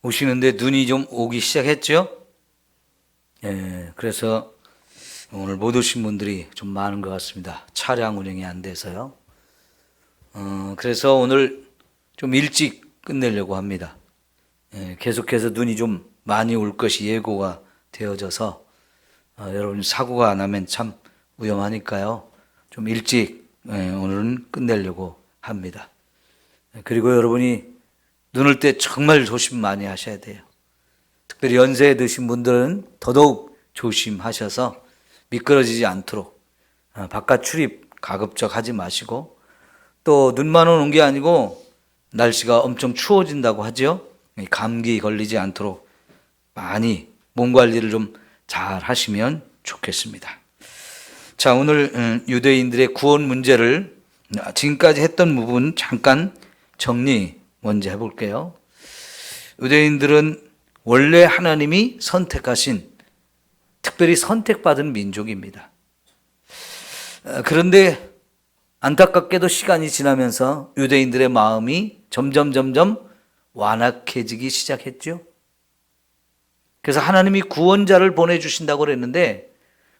오시는데 눈이 좀 오기 시작했죠? 예, 그래서 오늘 못 오신 분들이 좀 많은 것 같습니다. 차량 운행이 안 돼서요. 그래서 오늘 좀 일찍 끝내려고 합니다. 예, 계속해서 눈이 좀 많이 올 것이 예고가 되어져서 여러분 사고가 나면 참 위험하니까요. 좀 일찍 오늘은 끝내려고 합니다. 그리고 여러분이 눈 올 때 정말 조심 많이 하셔야 돼요. 특별히 연세에 드신 분들은 더더욱 조심하셔서 미끄러지지 않도록 바깥 출입 가급적 하지 마시고, 또 눈만 오는 게 아니고 날씨가 엄청 추워진다고 하죠. 감기 걸리지 않도록 많이 몸 관리를 좀 잘 하시면 좋겠습니다. 자, 오늘 유대인들의 구원 문제를 지금까지 했던 부분 잠깐 정리 먼저 해볼게요. 유대인들은 원래 하나님이 선택하신, 특별히 선택받은 민족입니다. 그런데 안타깝게도 시간이 지나면서 유대인들의 마음이 점점 완악해지기 시작했죠. 그래서 하나님이 구원자를 보내주신다고 그랬는데,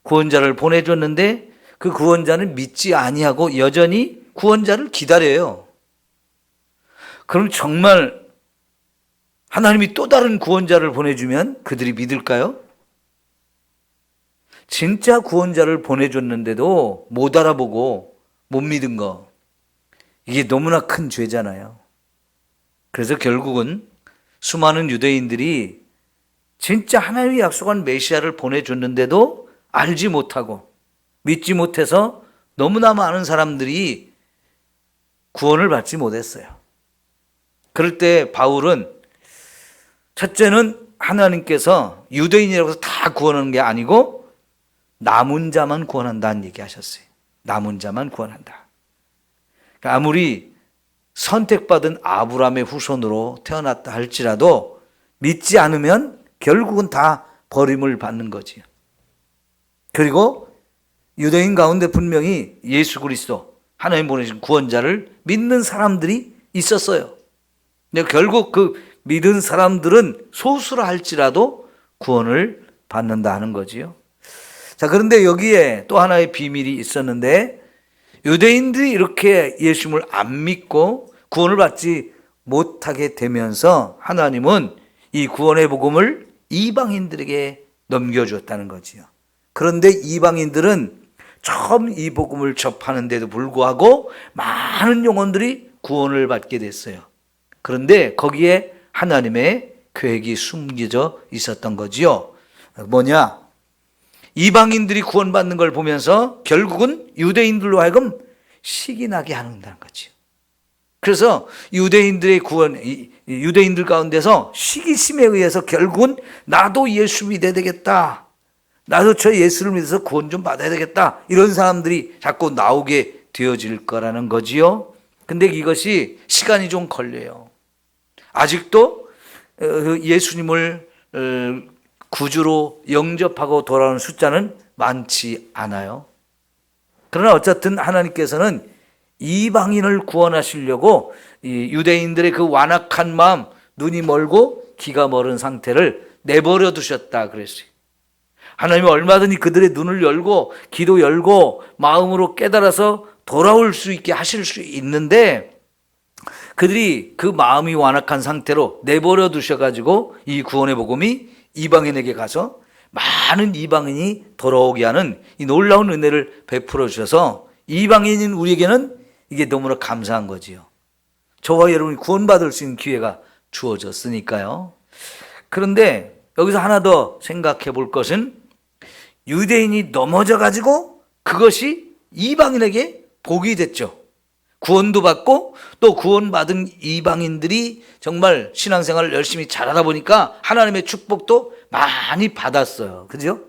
구원자를 보내줬는데 그 구원자는 믿지 아니하고 여전히 구원자를 기다려요. 그럼 정말 하나님이 또 다른 구원자를 보내주면 그들이 믿을까요? 진짜 구원자를 보내줬는데도 못 알아보고 못 믿은 거, 이게 너무나 큰 죄잖아요. 그래서 결국은 수많은 유대인들이 진짜 하나님이 약속한 메시아를 보내줬는데도 알지 못하고 믿지 못해서 너무나 많은 사람들이 구원을 받지 못했어요. 그럴 때 바울은 첫째는 하나님께서 유대인이라고 해서 다 구원하는 게 아니고 남은 자만 구원한다는 얘기 하셨어요. 남은 자만 구원한다. 그러니까 아무리 선택받은 아브라함의 후손으로 태어났다 할지라도 믿지 않으면 결국은 다 버림을 받는 거지요. 그리고 유대인 가운데 분명히 예수 그리스도, 하나님 보내신 구원자를 믿는 사람들이 있었어요. 근데 결국 그 믿은 사람들은 소수라 할지라도 구원을 받는다 하는 거지요. 자, 그런데 여기에 또 하나의 비밀이 있었는데, 유대인들이 이렇게 예수님을 안 믿고 구원을 받지 못하게 되면서 하나님은 이 구원의 복음을 이방인들에게 넘겨주었다는 거지요. 그런데 이방인들은 처음 이 복음을 접하는데도 불구하고 많은 영혼들이 구원을 받게 됐어요. 그런데 거기에 하나님의 계획이 숨겨져 있었던 거지요. 뭐냐? 이방인들이 구원받는 걸 보면서 결국은 유대인들로 하여금 식이 나게 하는다는 거지요. 그래서 유대인들의 구원, 유대인들 가운데서 시기심에 의해서 결국은 나도 예수 믿어야 되겠다, 나도 저 예수를 믿어서 구원 좀 받아야 되겠다, 이런 사람들이 자꾸 나오게 되어질 거라는 거지요. 근데 이것이 시간이 좀 걸려요. 아직도 예수님을 구주로 영접하고 돌아오는 숫자는 많지 않아요. 그러나 어쨌든 하나님께서는 이방인을 구원하시려고 이 유대인들의 그 완악한 마음, 눈이 멀고 귀가 멀은 상태를 내버려 두셨다 그랬어요. 하나님이 얼마든지 그들의 눈을 열고 귀도 열고 마음으로 깨달아서 돌아올 수 있게 하실 수 있는데, 그들이 그 마음이 완악한 상태로 내버려 두셔가지고 이 구원의 복음이 이방인에게 가서 많은 이방인이 돌아오게 하는 이 놀라운 은혜를 베풀어 주셔서 이방인인 우리에게는 이게 너무나 감사한 거지요. 저와 여러분이 구원받을 수 있는 기회가 주어졌으니까요. 그런데 여기서 하나 더 생각해 볼 것은, 유대인이 넘어져 가지고 그것이 이방인에게 복이 됐죠. 구원도 받고 또 구원받은 이방인들이 정말 신앙생활을 열심히 잘하다 보니까 하나님의 축복도 많이 받았어요. 그죠?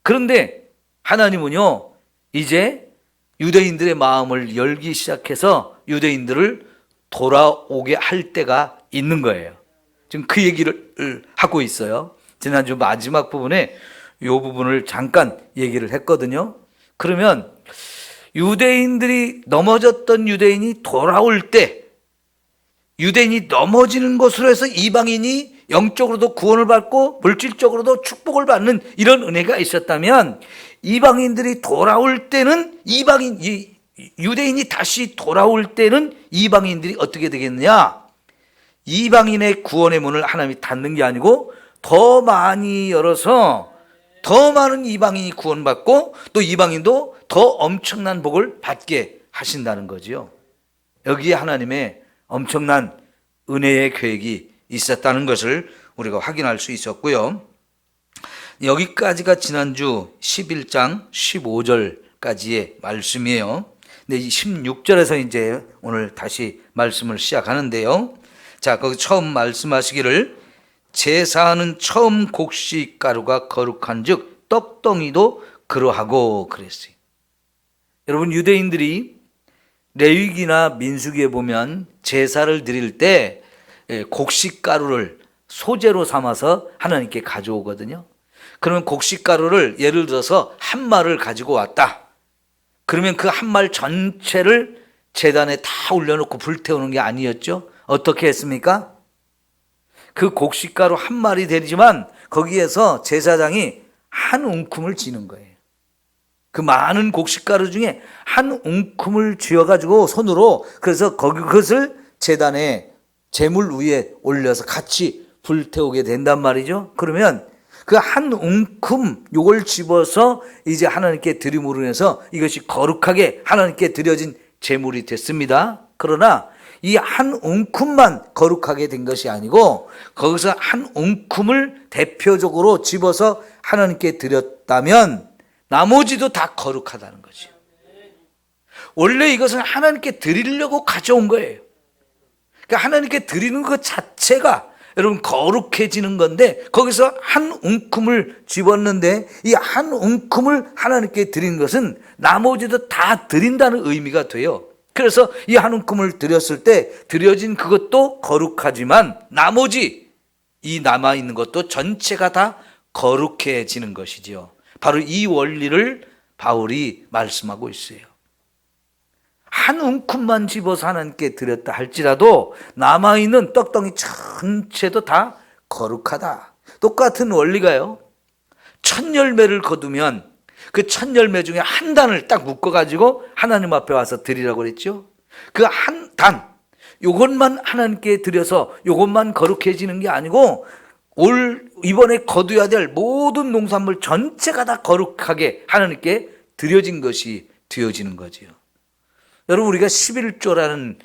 그런데 하나님은요, 이제 유대인들의 마음을 열기 시작해서 유대인들을 돌아오게 할 때가 있는 거예요. 지금 그 얘기를 하고 있어요. 지난주 마지막 부분에 이 부분을 잠깐 얘기를 했거든요. 그러면 유대인들이 넘어졌던 유대인이 돌아올 때 유대인이 넘어지는 것으로 해서 이방인이 영적으로도 구원을 받고 물질적으로도 축복을 받는 이런 은혜가 있었다면, 이방인들이 돌아올 때는 유대인이 다시 돌아올 때는 이방인들이 어떻게 되겠느냐? 이방인의 구원의 문을 하나님이 닫는 게 아니고 더 많이 열어서 더 많은 이방인이 구원받고 또 이방인도 더 엄청난 복을 받게 하신다는 거지요. 여기에 하나님의 엄청난 은혜의 계획이 있었다는 것을 우리가 확인할 수 있었고요. 여기까지가 지난주 11장 15절까지의 말씀이에요. 근데 16절에서 이제 오늘 다시 말씀을 시작하는데요. 자, 거기 처음 말씀하시기를 제사하는 처음 곡식가루가 거룩한 즉 떡덩이도 그러하고 그랬어요. 여러분, 유대인들이 레위기나 민수기에 보면 제사를 드릴 때 곡식가루를 소재로 삼아서 하나님께 가져오거든요. 그러면 곡식가루를 예를 들어서 한 말을 가지고 왔다. 그러면 그 한 말 전체를 제단에 다 올려놓고 불태우는 게 아니었죠. 어떻게 했습니까? 그 곡식가루 한 말이 되지만 거기에서 제사장이 한 웅큼을 쥐는 거예요. 그 많은 곡식가루 중에 한 웅큼을 쥐어가지고 손으로, 그래서 그것을 제단에 제물 위에 올려서 같이 불태우게 된단 말이죠. 그러면 그 한 웅큼 요걸 집어서 이제 하나님께 드림으로 인해서 이것이 거룩하게 하나님께 드려진 제물이 됐습니다. 그러나 이 한 웅큼만 거룩하게 된 것이 아니고 거기서 한 웅큼을 대표적으로 집어서 하나님께 드렸다면 나머지도 다 거룩하다는 거죠. 원래 이것은 하나님께 드리려고 가져온 거예요. 그러니까 하나님께 드리는 것 자체가 여러분 거룩해지는 건데, 거기서 한 웅큼을 집었는데 이 한 웅큼을 하나님께 드린 것은 나머지도 다 드린다는 의미가 돼요. 그래서 이 한 웅큼을 드렸을 때 드려진 그것도 거룩하지만 나머지 이 남아있는 것도 전체가 다 거룩해지는 것이지요. 바로 이 원리를 바울이 말씀하고 있어요. 한 웅큼만 집어서 하나님께 드렸다 할지라도 남아있는 떡덩이 전체도 다 거룩하다. 똑같은 원리가요. 첫 열매를 거두면 그 첫 열매 중에 한 단을 딱 묶어가지고 하나님 앞에 와서 드리라고 그랬죠. 그 한 단, 요것만 하나님께 드려서 요것만 거룩해지는 게 아니고 이번에 거두어야 될 모든 농산물 전체가 다 거룩하게 하나님께 드려진 것이 되어지는 거지요. 여러분, 우리가 11조라는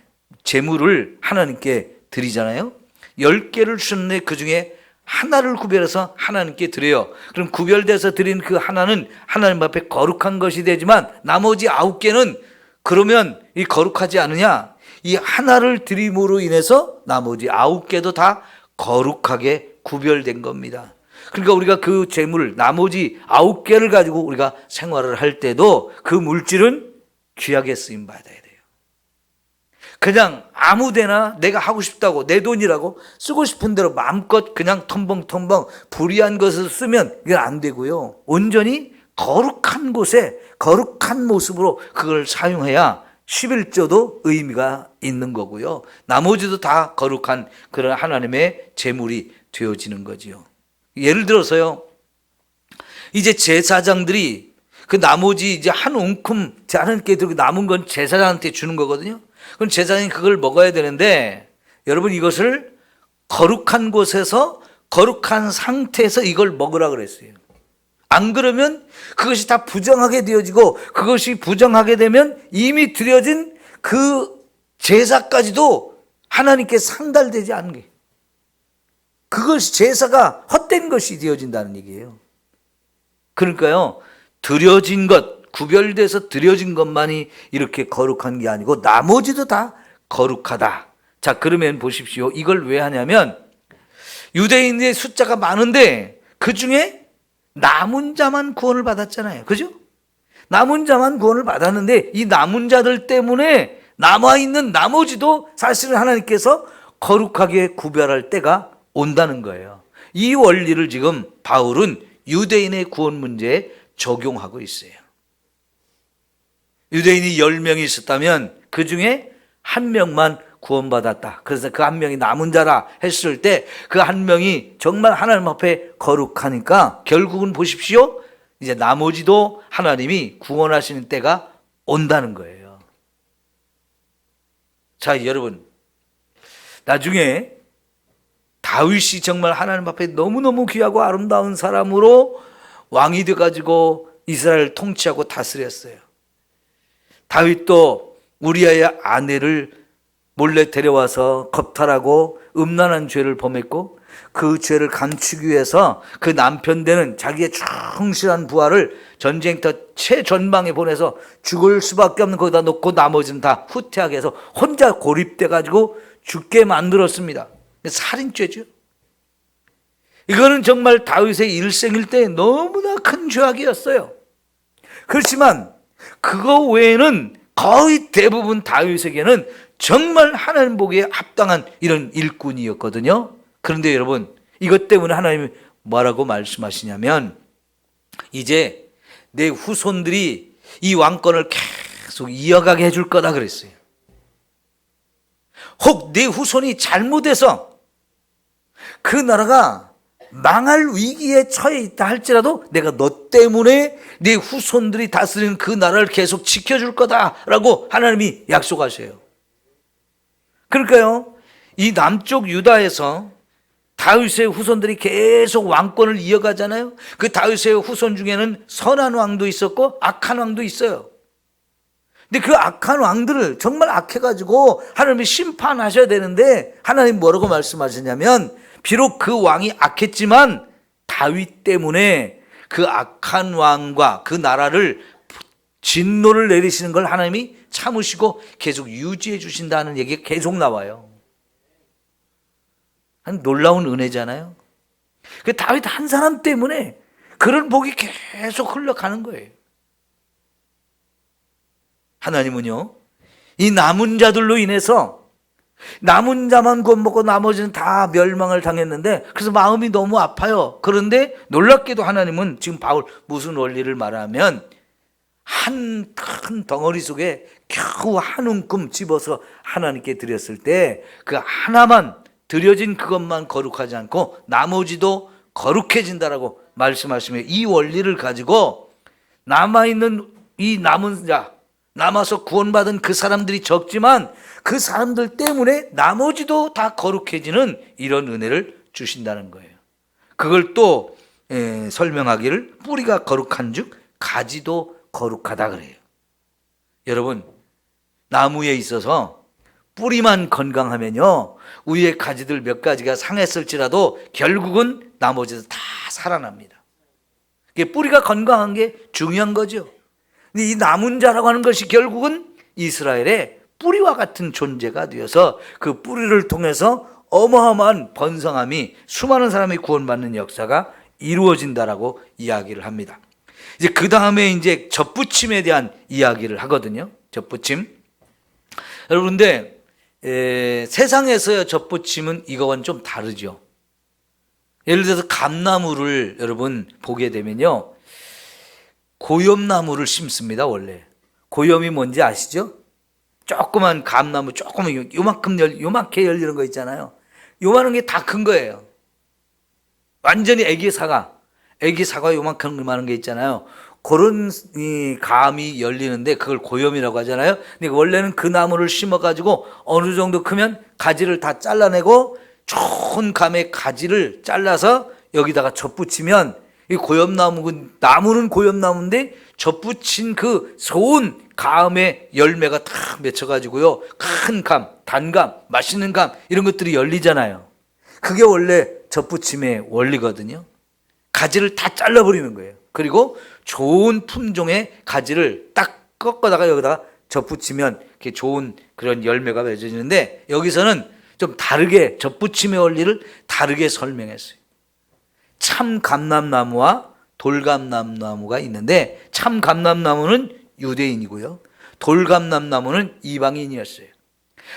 제물을 하나님께 드리잖아요. 10개를 주셨는데 그 중에 하나를 구별해서 하나님께 드려요. 그럼 구별돼서 드린 그 하나는 하나님 앞에 거룩한 것이 되지만 나머지 9개는 그러면 이 거룩하지 않느냐? 이 하나를 드림으로 인해서 나머지 9개도 다 거룩하게 구별된 겁니다. 그러니까 우리가 그 제물 나머지 9개를 가지고 우리가 생활을 할 때도 그 물질은 귀하게 쓰임 받아야 돼요. 그냥 아무데나 내가 하고 싶다고 내 돈이라고 쓰고 싶은 대로 마음껏 그냥 텀벙텀벙 불의한 것을 쓰면 이건 안 되고요. 온전히 거룩한 곳에 거룩한 모습으로 그걸 사용해야 11조도 의미가 있는 거고요. 나머지도 다 거룩한 그런 하나님의 제물이 되어지는 거지요. 예를 들어서요, 이제 제사장들이 그 나머지 이제 한 웅큼 하나님께 들고 남은 건 제사장한테 주는 거거든요. 그럼 제사장이 그걸 먹어야 되는데, 여러분 이것을 거룩한 곳에서 거룩한 상태에서 이걸 먹으라 그랬어요. 안 그러면 그것이 다 부정하게 되어지고, 그것이 부정하게 되면 이미 드려진 그 제사까지도 하나님께 상달되지 않은 게, 그것이 제사가 헛된 것이 되어진다는 얘기예요. 그러니까요, 드려진 것, 구별돼서 드려진 것만이 이렇게 거룩한 게 아니고 나머지도 다 거룩하다. 자, 그러면 보십시오. 이걸 왜 하냐면 유대인의 숫자가 많은데 그 중에 남은 자만 구원을 받았잖아요. 그죠? 남은 자만 구원을 받았는데 이 남은 자들 때문에 남아있는 나머지도 사실은 하나님께서 거룩하게 구별할 때가 온다는 거예요. 이 원리를 지금 바울은 유대인의 구원 문제에 적용하고 있어요. 유대인이 10명이 있었다면 그 중에 한 명만 구원받았다. 그래서 그 한 명이 남은 자라 했을 때 그 한 명이 정말 하나님 앞에 거룩하니까 결국은 보십시오. 이제 나머지도 하나님이 구원하시는 때가 온다는 거예요. 자, 여러분, 나중에 다윗이 정말 하나님 앞에 너무너무 귀하고 아름다운 사람으로 왕이 돼가지고 이스라엘을 통치하고 다스렸어요. 다윗도 우리아의 아내를 몰래 데려와서 겁탈하고 음란한 죄를 범했고 그 죄를 감추기 위해서 그 남편 되는 자기의 충실한 부하를 전쟁터 최전방에 보내서 죽을 수밖에 없는 거기다 놓고 나머지는 다 후퇴하게 해서 혼자 고립돼 가지고 죽게 만들었습니다. 살인죄죠. 이거는 정말 다윗의 일생일대에 너무나 큰 죄악이었어요. 그렇지만 그거 외에는 거의 대부분 다윗에게는 정말 하나님 보기에 합당한 이런 일꾼이었거든요. 그런데 여러분, 이것 때문에 하나님이 뭐라고 말씀하시냐면 이제 내 후손들이 이 왕권을 계속 이어가게 해줄 거다 그랬어요. 혹 내 후손이 잘못해서 그 나라가 망할 위기에 처해 있다 할지라도 내가 너 때문에 네 후손들이 다스리는 그 나라를 계속 지켜줄 거다라고 하나님이 약속하셔요. 그러니까요, 이 남쪽 유다에서 다윗의 후손들이 계속 왕권을 이어가잖아요. 그 다윗의 후손 중에는 선한 왕도 있었고 악한 왕도 있어요. 근데 그 악한 왕들을 정말 악해가지고 하나님이 심판하셔야 되는데 하나님 뭐라고 말씀하시냐면 비록 그 왕이 악했지만 다윗 때문에 그 악한 왕과 그 나라를 진노를 내리시는 걸 하나님이 참으시고 계속 유지해 주신다는 얘기가 계속 나와요. 한 놀라운 은혜잖아요. 그 다윗 한 사람 때문에 그런 복이 계속 흘러가는 거예요. 하나님은요, 이 남은 자들로 인해서 남은 자만 구원받고 나머지는 다 멸망을 당했는데 그래서 마음이 너무 아파요. 그런데 놀랍게도 하나님은 지금 바울 무슨 원리를 말하면 한 큰 덩어리 속에 겨우 한 움큼 집어서 하나님께 드렸을 때 그 하나만 드려진 그것만 거룩하지 않고 나머지도 거룩해진다라고 말씀하시며 이 원리를 가지고 남아있는 이 남은 자, 남아서 구원받은 그 사람들이 적지만 그 사람들 때문에 나머지도 다 거룩해지는 이런 은혜를 주신다는 거예요. 그걸 또 설명하기를 뿌리가 거룩한 즉 가지도 거룩하다 그래요. 여러분, 나무에 있어서 뿌리만 건강하면요 위에 가지들 몇 가지가 상했을지라도 결국은 나머지도 다 살아납니다. 뿌리가 건강한 게 중요한 거죠. 근데 이 남은 자라고 하는 것이 결국은 이스라엘의 뿌리와 같은 존재가 되어서 그 뿌리를 통해서 어마어마한 번성함이 수많은 사람이 구원받는 역사가 이루어진다라고 이야기를 합니다. 이제 그 다음에 이제 접붙임에 대한 이야기를 하거든요. 접붙임. 여러분, 근데 세상에서의 접붙임은 이거와는 좀 다르죠. 예를 들어서 감나무를 여러분 보게 되면요, 고염나무를 심습니다. 원래 고염이 뭔지 아시죠? 조그만 감나무, 조그만 요만하게 열리는 거 있잖아요. 요만한 게 다 큰 거예요. 완전히 애기 사과 요만큼 많은 게 있잖아요. 그런 이 감이 열리는데 그걸 고염이라고 하잖아요. 근데 원래는 그 나무를 심어가지고 어느 정도 크면 가지를 다 잘라내고 좋은 감의 가지를 잘라서 여기다가 젖붙이면 이 나무는 고염나무인데 젖붙인 그 좋은 감의 열매가 탁 맺혀가지고요. 큰 감, 단감, 맛있는 감 이런 것들이 열리잖아요. 그게 원래 젖붙임의 원리거든요. 가지를 다 잘라버리는 거예요. 그리고 좋은 품종의 가지를 딱 꺾어다가 여기다가 젖붙이면 이렇게 좋은 그런 열매가 맺어지는데 여기서는 좀 다르게 젖붙임의 원리를 다르게 설명했어요. 참 감람나무와 돌감람나무가 있는데 참 감람나무는 유대인이고요. 돌감람나무는 이방인이었어요.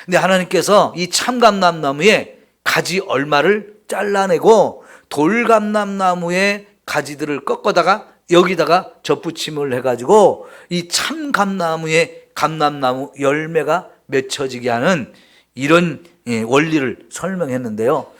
근데 하나님께서 이 참 감람나무의 가지 얼마를 잘라내고 돌감람나무의 가지들을 꺾어다가 여기다가 젖붙임을 해가지고 이 참 감나무의 감람나무 열매가 맺혀지게 하는 이런 원리를 설명했는데요.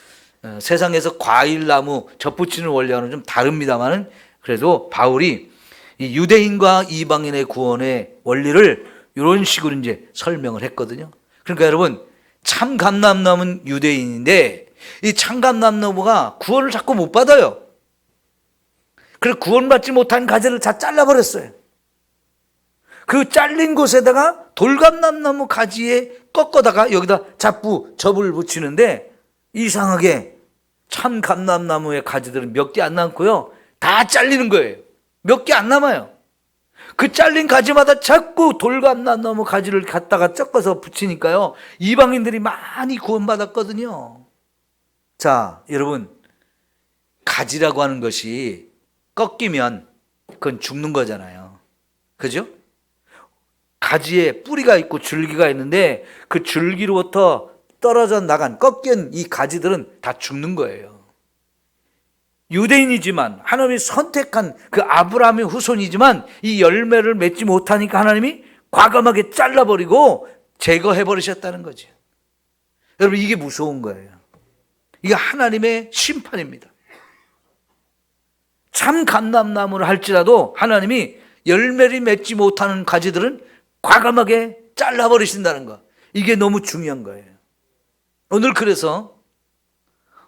세상에서 과일나무 접붙이는 원리와는 좀 다릅니다만은 그래도 바울이 이 유대인과 이방인의 구원의 원리를 이런 식으로 이제 설명을 했거든요. 그러니까 여러분, 참 감람나무는 유대인인데 이 참 감람나무가 구원을 자꾸 못 받아요. 그래서 구원받지 못한 가지를 다 잘라버렸어요. 그 잘린 곳에다가 돌감람나무 가지에 꺾어다가 여기다 접을 붙이는데 이상하게 참 감람나무의 가지들은 몇 개 안 남고요. 다 잘리는 거예요. 몇 개 안 남아요. 그 잘린 가지마다 자꾸 돌감람나무 가지를 갖다가 섞어서 붙이니까요. 이방인들이 많이 구원받았거든요. 자, 여러분, 가지라고 하는 것이 꺾이면 그건 죽는 거잖아요. 그죠? 가지에 뿌리가 있고 줄기가 있는데 그 줄기로부터 떨어져 나간 꺾인 이 가지들은 다 죽는 거예요. 유대인이지만 하나님이 선택한 그 아브라함의 후손이지만 이 열매를 맺지 못하니까 하나님이 과감하게 잘라버리고 제거해버리셨다는 거죠. 여러분, 이게 무서운 거예요. 이게 하나님의 심판입니다. 참 감람나무를 할지라도 하나님이 열매를 맺지 못하는 가지들은 과감하게 잘라버리신다는 거. 이게 너무 중요한 거예요. 오늘 그래서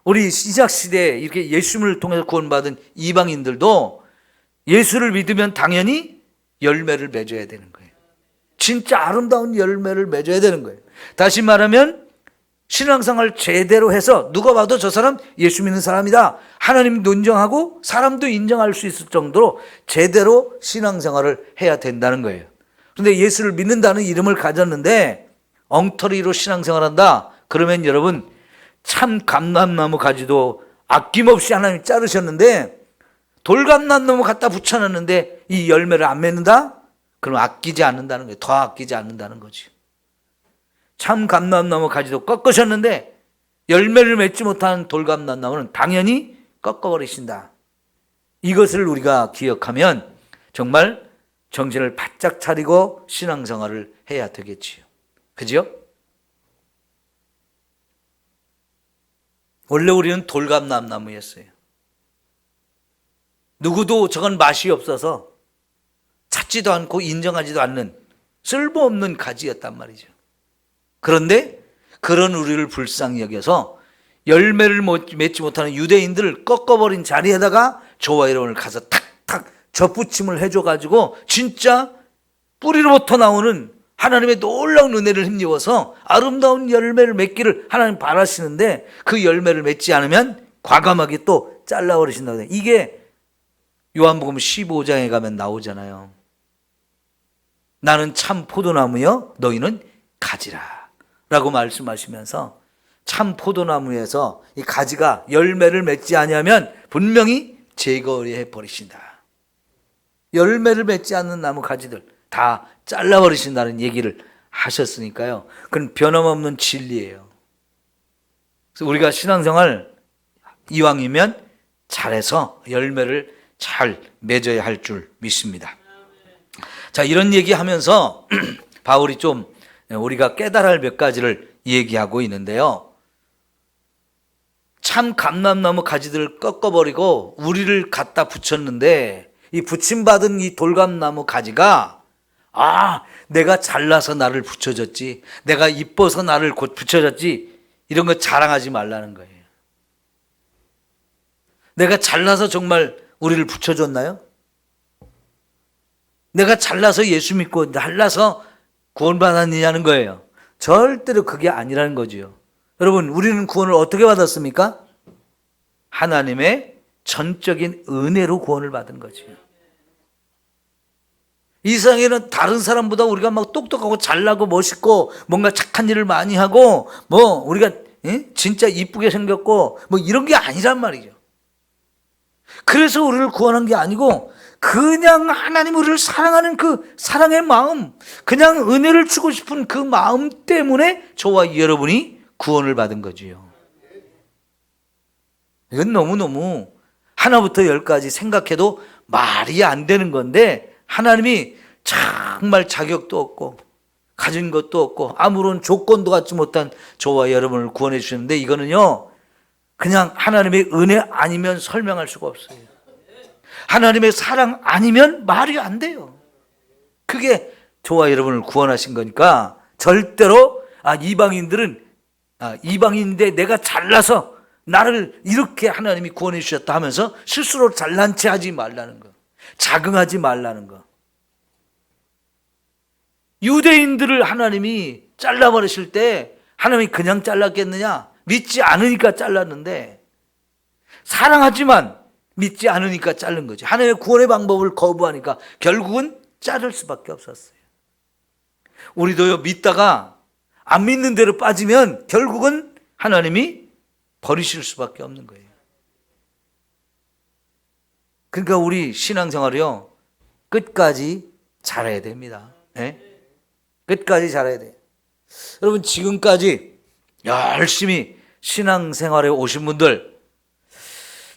우리 시작시대에 이렇게 예수님을 통해서 구원받은 이방인들도 예수를 믿으면 당연히 열매를 맺어야 되는 거예요. 진짜 아름다운 열매를 맺어야 되는 거예요. 다시 말하면 신앙생활 제대로 해서 누가 봐도 저 사람 예수 믿는 사람이다. 하나님도 인정하고 사람도 인정할 수 있을 정도로 제대로 신앙생활을 해야 된다는 거예요. 그런데 예수를 믿는다는 이름을 가졌는데 엉터리로 신앙생활한다. 그러면 여러분, 참 감람나무 가지도 아낌없이 하나님이 자르셨는데 돌감람나무 갖다 붙여놨는데 이 열매를 안 맺는다? 그럼 아끼지 않는다는 거예요. 더 아끼지 않는다는 거죠. 참 감람나무 가지도 꺾으셨는데 열매를 맺지 못하는 돌감람나무는 당연히 꺾어버리신다. 이것을 우리가 기억하면 정말 정신을 바짝 차리고 신앙생활을 해야 되겠지요. 그죠? 원래 우리는 돌감람나무였어요. 누구도 저건 맛이 없어서 찾지도 않고 인정하지도 않는 쓸모없는 가지였단 말이죠. 그런데 그런 우리를 불쌍히 여겨서 열매를 맺지 못하는 유대인들을 꺾어버린 자리에다가 저와 여러분을 가서 탁탁 접붙임을 해줘가지고 진짜 뿌리로부터 나오는 하나님의 놀라운 은혜를 힘입어서 아름다운 열매를 맺기를 하나님 바라시는데 그 열매를 맺지 않으면 과감하게 또 잘라버리신다고 해요. 이게 요한복음 15장에 가면 나오잖아요. 나는 참 포도나무여 너희는 가지라 라고 말씀하시면서 참 포도나무에서 이 가지가 열매를 맺지 아니하면 분명히 제거해 버리신다. 열매를 맺지 않는 나무 가지들 다 잘라버리신다는 얘기를 하셨으니까요. 그건 변함없는 진리예요. 그래서 우리가 신앙생활 이왕이면 잘해서 열매를 잘 맺어야 할 줄 믿습니다. 자, 이런 얘기하면서 바울이 좀 우리가 깨달아야 할 몇 가지를 얘기하고 있는데요. 참 감람나무 가지들을 꺾어버리고 우리를 갖다 붙였는데 이 붙임받은 이 돌감나무 가지가 내가 잘나서 나를 붙여줬지, 내가 이뻐서 나를 곧 붙여줬지, 이런 거 자랑하지 말라는 거예요. 내가 잘나서 정말 우리를 붙여줬나요? 내가 잘나서 예수 믿고 잘나서 구원받았느냐는 거예요. 절대로 그게 아니라는 거지요. 여러분, 우리는 구원을 어떻게 받았습니까? 하나님의 전적인 은혜로 구원을 받은 거지요. 이 세상에는 다른 사람보다 우리가 막 똑똑하고 잘나고 멋있고 뭔가 착한 일을 많이 하고 우리가 진짜 이쁘게 생겼고 이런 게 아니란 말이죠. 그래서 우리를 구원한 게 아니고 그냥 하나님 우리를 사랑하는 그 사랑의 마음, 그냥 은혜를 주고 싶은 그 마음 때문에 저와 여러분이 구원을 받은 거지요. 이건 너무너무 하나부터 열까지 생각해도 말이 안 되는 건데 하나님이 정말 자격도 없고 가진 것도 없고 아무런 조건도 갖지 못한 저와 여러분을 구원해 주셨는데, 이거는요 그냥 하나님의 은혜 아니면 설명할 수가 없어요. 하나님의 사랑 아니면 말이 안 돼요. 그게 저와 여러분을 구원하신 거니까 절대로 이방인인데 내가 잘나서 나를 이렇게 하나님이 구원해 주셨다 하면서 스스로 잘난 체 하지 말라는 거, 자긍하지 말라는 거. 유대인들을 하나님이 잘라버리실 때 하나님이 그냥 잘랐겠느냐? 믿지 않으니까 잘랐는데, 사랑하지만 믿지 않으니까 자른 거죠. 하나님의 구원의 방법을 거부하니까 결국은 자를 수밖에 없었어요. 우리도요, 믿다가 안 믿는 대로 빠지면 결국은 하나님이 버리실 수밖에 없는 거예요. 그러니까 우리 신앙생활이요 끝까지 잘해야 됩니다. 네? 끝까지 잘해야 돼요. 여러분, 지금까지 열심히 신앙생활에 오신 분들,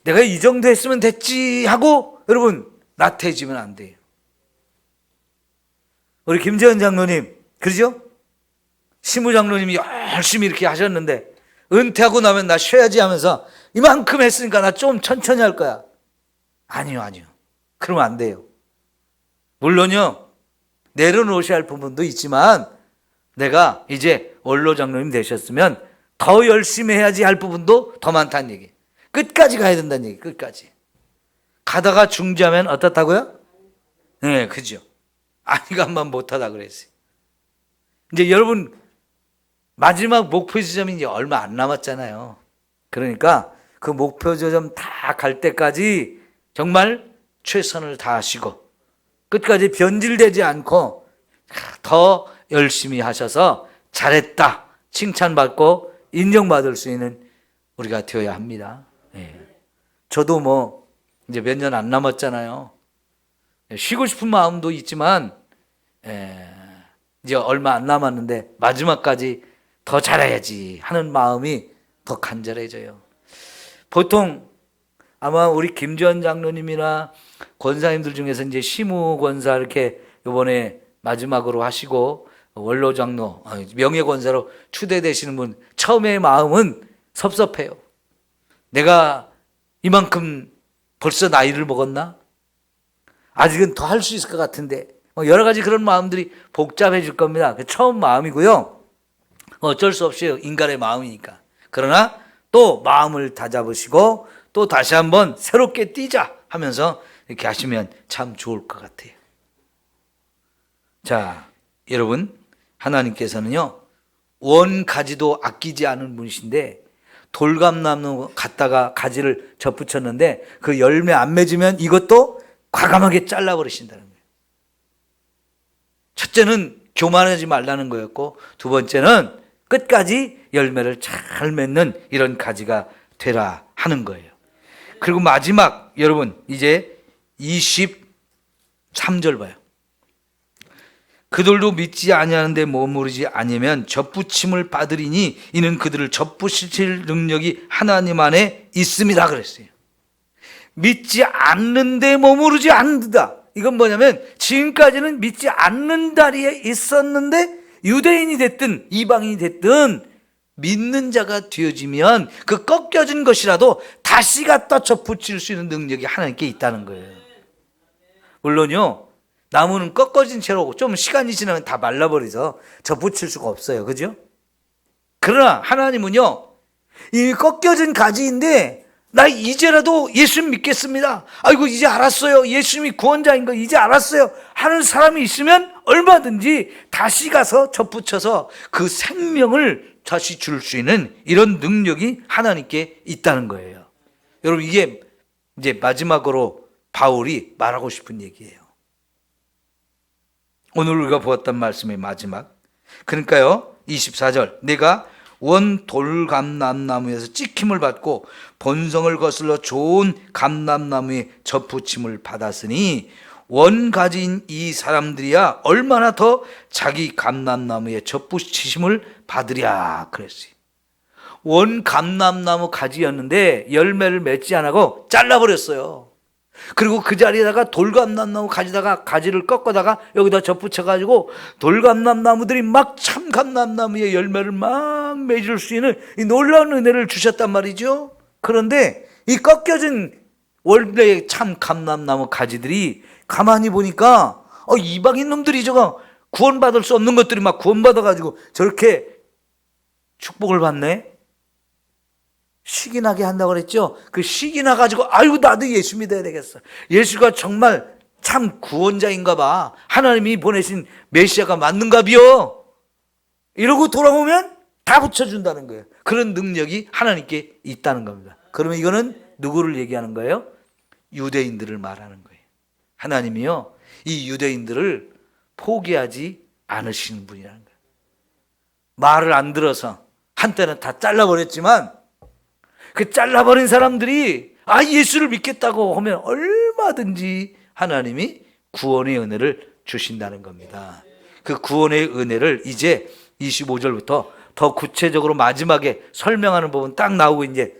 내가 이 정도 했으면 됐지 하고 여러분 나태해지면 안 돼요. 우리 김재현 장로님, 그러죠? 시무 장로님이 열심히 이렇게 하셨는데 은퇴하고 나면 나 쉬어야지 하면서 이만큼 했으니까 나 좀 천천히 할 거야. 아니요. 그러면 안 돼요. 물론요, 내려놓으셔야 할 부분도 있지만 내가 이제 원로 장로님 되셨으면 더 열심히 해야지 할 부분도 더 많다는 얘기. 끝까지 가야 된다는 얘기. 끝까지. 가다가 중지하면 어떻다고요? 네, 그죠. 아니가만 못하다 그랬어요. 이제 여러분 마지막 목표 지점이 이제 얼마 안 남았잖아요. 그러니까 그 목표 지점 다 갈 때까지 정말 최선을 다하시고 끝까지 변질되지 않고 더 열심히 하셔서 잘했다 칭찬받고 인정받을 수 있는 우리가 되어야 합니다. 예. 저도 뭐 이제 몇 년 안 남았잖아요. 쉬고 싶은 마음도 있지만 이제 얼마 안 남았는데 마지막까지 더 잘해야지 하는 마음이 더 간절해져요. 보통 아마 우리 김지원 장로님이나 권사님들 중에서 이제 시무 권사 이렇게 이번에 마지막으로 하시고 원로 장로, 명예 권사로 추대되시는 분 처음의 마음은 섭섭해요. 내가 이만큼 벌써 나이를 먹었나? 아직은 더 할 수 있을 것 같은데, 여러 가지 그런 마음들이 복잡해질 겁니다. 처음 마음이고요. 어쩔 수 없이 인간의 마음이니까. 그러나 또 마음을 다잡으시고 또 다시 한번 새롭게 뛰자 하면서 이렇게 하시면 참 좋을 것 같아요. 자, 여러분, 하나님께서는요 원 가지도 아끼지 않은 분이신데 돌감나무 갖다가 가지를 접붙였는데 그 열매 안 맺으면 이것도 과감하게 잘라버리신다는 거예요. 첫째는 교만하지 말라는 거였고, 두 번째는 끝까지 열매를 잘 맺는 이런 가지가 되라 하는 거예요. 그리고 마지막, 여러분 이제 23절 봐요. 그들도 믿지 아니하는데 머무르지 아니면 접붙임을 받으리니 이는 그들을 접붙이실 능력이 하나님 안에 있습니다 그랬어요. 믿지 않는데 머무르지 않는다. 이건 뭐냐면 지금까지는 믿지 않는 자리에 있었는데 유대인이 됐든 이방인이 됐든 믿는 자가 되어지면 그 꺾여진 것이라도 다시 갖다 접붙일 수 있는 능력이 하나님께 있다는 거예요. 물론요, 나무는 꺾어진 채로 좀 시간이 지나면 다 말라버려서 접붙일 수가 없어요. 그죠? 그러나 하나님은요, 이 꺾여진 가지인데 나 이제라도 예수 믿겠습니다. 아이고 이제 알았어요. 예수님이 구원자인 거 이제 알았어요. 하는 사람이 있으면 얼마든지 다시 가서 접붙여서 그 생명을 다시 줄 수 있는 이런 능력이 하나님께 있다는 거예요. 여러분, 이게 이제 마지막으로 바울이 말하고 싶은 얘기예요. 오늘 우리가 보았던 말씀의 마지막. 그러니까요, 24절. 내가 원 돌감람나무에서 찍힘을 받고 본성을 거슬러 좋은 감람나무에 접붙임을 받았으니 원가지인 이 사람들이야 얼마나 더 자기 감람나무에 접붙이심을 받으랴 그랬어요. 원 감람나무 가지였는데 열매를 맺지 않고 잘라버렸어요. 그리고 그 자리에다가 돌감람나무 가지다가 가지를 꺾어다가 여기다 접붙여가지고 돌감람나무들이 막 참감람나무의 열매를 막 맺을 수 있는 이 놀라운 은혜를 주셨단 말이죠. 그런데 이 꺾여진 원래의 참감람나무 가지들이 가만히 보니까 이방인 놈들이 저거 구원받을 수 없는 것들이 막 구원받아가지고 저렇게 축복을 받네. 식이 나게 한다고 그랬죠. 그 식이 나가지고 아이고 나도 예수 믿어야 되겠어. 예수가 정말 참 구원자인가 봐. 하나님이 보내신 메시아가 맞는가 비요. 이러고 돌아오면 다 붙여준다는 거예요. 그런 능력이 하나님께 있다는 겁니다. 그러면 이거는 누구를 얘기하는 거예요? 유대인들을 말하는 거예요. 하나님이요, 이 유대인들을 포기하지 않으시는 분이라는 거예요. 말을 안 들어서 한때는 다 잘라버렸지만 그 잘라버린 사람들이 예수를 믿겠다고 하면 얼마든지 하나님이 구원의 은혜를 주신다는 겁니다. 그 구원의 은혜를 이제 25절부터 더 구체적으로 마지막에 설명하는 부분 딱 나오고 이제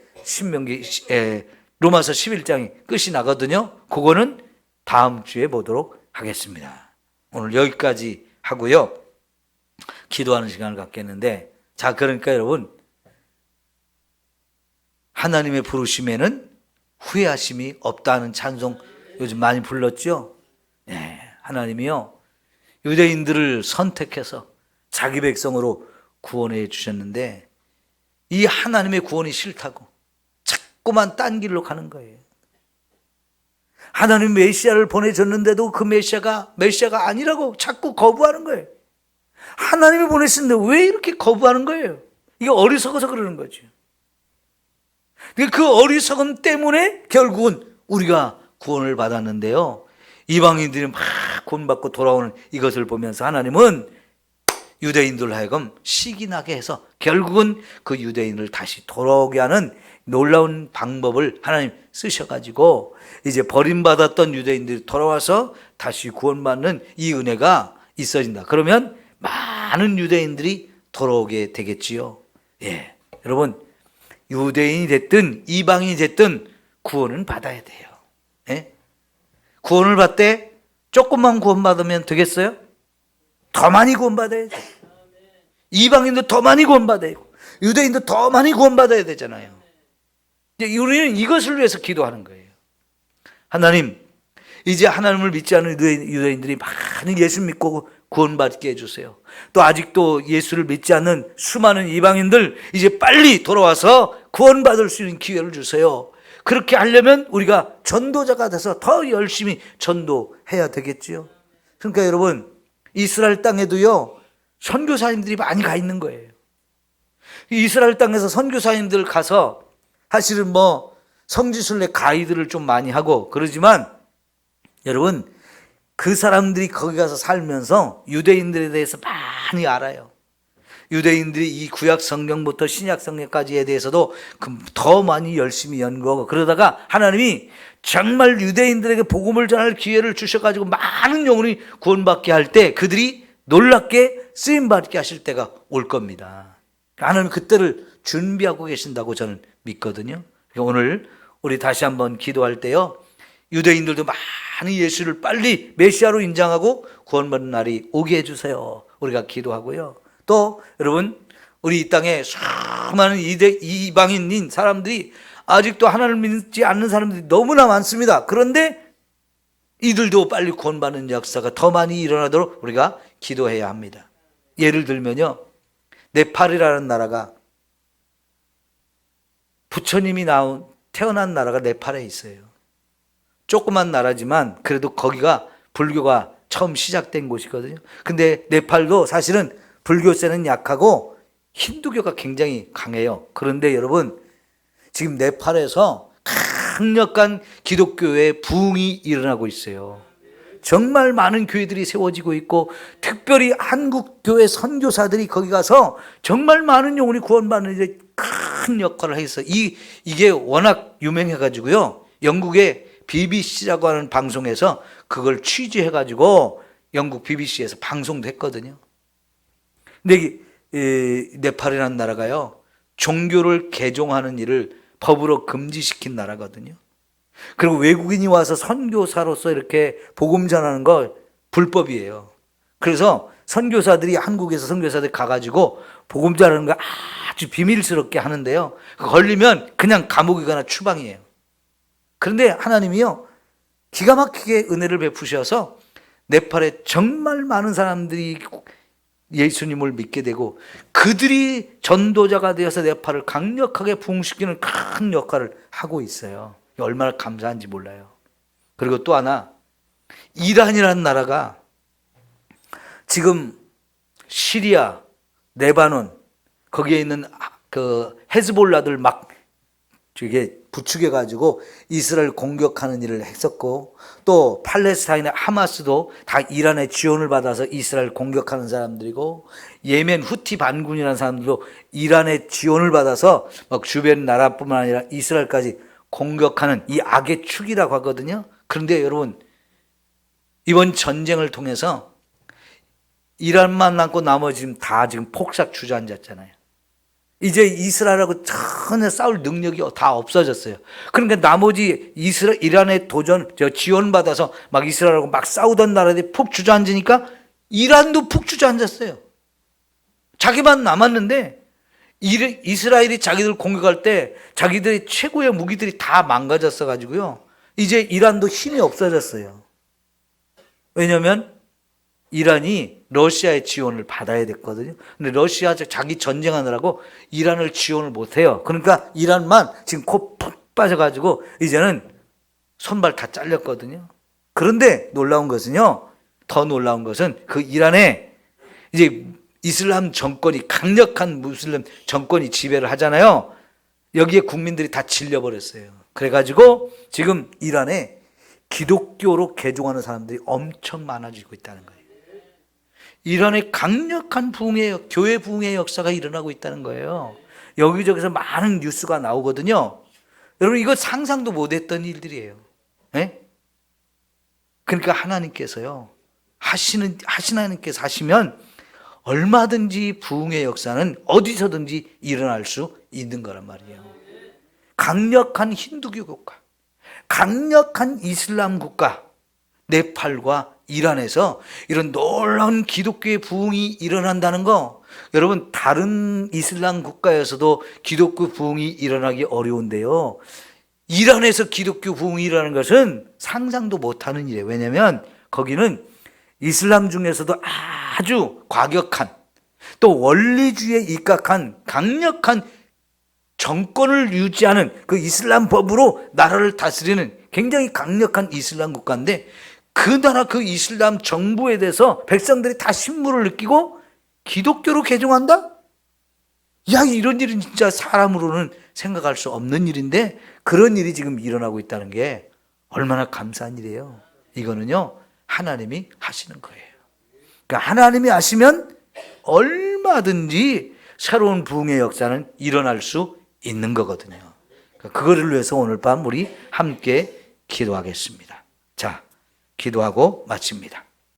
로마서 11장이 끝이 나거든요. 그거는 다음 주에 보도록 하겠습니다. 오늘 여기까지 하고요. 기도하는 시간을 갖겠는데, 자, 그러니까 여러분, 하나님의 부르심에는 후회하심이 없다는 찬송 요즘 많이 불렀죠? 네, 하나님이요, 유대인들을 선택해서 자기 백성으로 구원해 주셨는데, 이 하나님의 구원이 싫다고 자꾸만 딴 길로 가는 거예요. 하나님 메시아를 보내줬는데도 그 메시아가 아니라고 자꾸 거부하는 거예요. 하나님이 보냈는데 왜 이렇게 거부하는 거예요? 이게 어리석어서 그러는 거죠. 그 어리석음 때문에 결국은 우리가 구원을 받았는데요, 이방인들이 막 구원받고 돌아오는 이것을 보면서 하나님은 유대인들 하여금 식이 나게 해서 결국은 그 유대인을 다시 돌아오게 하는 놀라운 방법을 하나님 쓰셔가지고 이제 버림받았던 유대인들이 돌아와서 다시 구원받는 이 은혜가 있어진다. 그러면 많은 유대인들이 돌아오게 되겠지요. 예, 여러분, 유대인이 됐든 이방인이 됐든 구원은 받아야 돼요. 예? 구원을 받되 조금만 구원받으면 되겠어요? 더 많이 구원받아야죠. 이방인도 더 많이 구원받아야 되고 유대인도 더 많이 구원받아야 되잖아요. 우리는 이것을 위해서 기도하는 거예요. 하나님, 이제 하나님을 믿지 않는 유대인들이 많은 예수 믿고 구원받게 해주세요. 또 아직도 예수를 믿지 않는 수많은 이방인들 이제 빨리 돌아와서 구원받을 수 있는 기회를 주세요. 그렇게 하려면 우리가 전도자가 돼서 더 열심히 전도해야 되겠지요. 그러니까 여러분, 이스라엘 땅에도요, 선교사님들이 많이 가 있는 거예요. 이스라엘 땅에서 선교사님들 가서 사실은 성지순례 가이드를 좀 많이 하고 그러지만, 여러분, 그 사람들이 거기 가서 살면서 유대인들에 대해서 많이 알아요. 유대인들이 이 구약 성경부터 신약 성경까지에 대해서도 더 많이 열심히 연구하고, 그러다가 하나님이 정말 유대인들에게 복음을 전할 기회를 주셔가지고 많은 영혼이 구원받게 할 때 그들이 놀랍게 쓰임받게 하실 때가 올 겁니다. 하나님 그때를 준비하고 계신다고 저는 믿거든요. 오늘 우리 다시 한번 기도할 때요, 유대인들도 많이 예수를 빨리 메시아로 인정하고 구원받는 날이 오게 해주세요. 우리가 기도하고요. 또 여러분, 우리 이 땅에 수많은 이방인인 사람들이 아직도 하나님을 믿지 않는 사람들이 너무나 많습니다. 그런데 이들도 빨리 구원받는 역사가 더 많이 일어나도록 우리가 기도해야 합니다. 예를 들면요, 네팔이라는 나라가, 부처님이 태어난 나라가 네팔에 있어요. 조그만 나라지만 그래도 거기가 불교가 처음 시작된 곳이거든요. 근데 네팔도 사실은 불교세는 약하고 힌두교가 굉장히 강해요. 그런데 여러분, 지금 네팔에서 강력한 기독교의 부흥이 일어나고 있어요. 정말 많은 교회들이 세워지고 있고, 특별히 한국 교회 선교사들이 거기 가서 정말 많은 영혼이 구원받는 데 큰 역할을 해서 이게 워낙 유명해가지고요, 영국의 BBC라고 하는 방송에서 그걸 취재해가지고 영국 BBC에서 방송도 했거든요. 근데 네팔이라는 나라가요, 종교를 개종하는 일을 법으로 금지시킨 나라거든요. 그리고 외국인이 와서 선교사로서 이렇게 복음 전하는 거 불법이에요. 그래서 선교사들이 한국에서 선교사들이 가가지고 복음 전하는 거 아주 비밀스럽게 하는데요. 걸리면 그냥 감옥이거나 추방이에요. 그런데 하나님이요, 기가 막히게 은혜를 베푸셔서 네팔에 정말 많은 사람들이 예수님을 믿게 되고 그들이 전도자가 되어서 네팔을 강력하게 부흥시키는 큰 역할을 하고 있어요. 얼마나 감사한지 몰라요. 그리고 또 하나, 이란이라는 나라가 지금 시리아, 레바논 거기에 있는 그 헤즈볼라들 막 이게 부추겨 가지고 이스라엘 공격하는 일을 했었고, 또 팔레스타인의 하마스도 다 이란의 지원을 받아서 이스라엘 공격하는 사람들이고, 예멘 후티 반군이라는 사람들도 이란의 지원을 받아서 막 주변 나라뿐만 아니라 이스라엘까지 공격하는 이 악의 축이라고 하거든요. 그런데 여러분, 이번 전쟁을 통해서 이란만 남고 나머지 다 지금 폭삭 주저앉았잖아요. 이제 이스라엘하고 전혀 싸울 능력이 다 없어졌어요. 그러니까 나머지 이란의 지원받아서 막 이스라엘하고 막 싸우던 나라들이 푹 주저앉으니까 이란도 푹 주저앉았어요. 자기만 남았는데 이스라엘이 자기들 공격할 때 자기들의 최고의 무기들이 다 망가졌어 가지고요. 이제 이란도 힘이 없어졌어요. 왜냐하면 이란이 러시아의 지원을 받아야 됐거든요. 근데 러시아 자기 전쟁하느라고 이란을 지원을 못해요. 그러니까 이란만 지금 코 푹 빠져가지고 이제는 손발 다 잘렸거든요. 그런데 놀라운 것은요, 더 놀라운 것은 그 이란에 이제 이슬람 정권이, 강력한 무슬림 정권이 지배를 하잖아요. 여기에 국민들이 다 질려버렸어요. 그래가지고 지금 이란에 기독교로 개종하는 사람들이 엄청 많아지고 있다는 거예요. 이란의 강력한 교회 부흥의 역사가 일어나고 있다는 거예요. 여기저기서 많은 뉴스가 나오거든요. 여러분, 이거 상상도 못했던 일들이에요. 네? 그러니까 하나님께서요, 하나님께서 하시면 얼마든지 부흥의 역사는 어디서든지 일어날 수 있는 거란 말이에요. 강력한 힌두교 국가, 강력한 이슬람 국가, 네팔과 이란에서 이런 놀라운 기독교의 부흥이 일어난다는 거, 여러분, 다른 이슬람 국가에서도 기독교 부흥이 일어나기 어려운데요, 이란에서 기독교 부흥이 일어나는 것은 상상도 못하는 일이에요. 왜냐하면 거기는 이슬람 중에서도 아주 과격한, 또 원리주의에 입각한 강력한 정권을 유지하는 그 이슬람 법으로 나라를 다스리는 굉장히 강력한 이슬람 국가인데, 그 나라 그 이슬람 정부에 대해서 백성들이 다 신물을 느끼고 기독교로 개종한다? 야, 이런 일은 진짜 사람으로는 생각할 수 없는 일인데 그런 일이 지금 일어나고 있다는 게 얼마나 감사한 일이에요. 이거는요, 하나님이 하시는 거예요. 그러니까 하나님이 하시면 얼마든지 새로운 부흥의 역사는 일어날 수 있는 거거든요. 그거를 위해서 오늘 밤 우리 함께 기도하겠습니다. 자, 기도하고 마칩니다.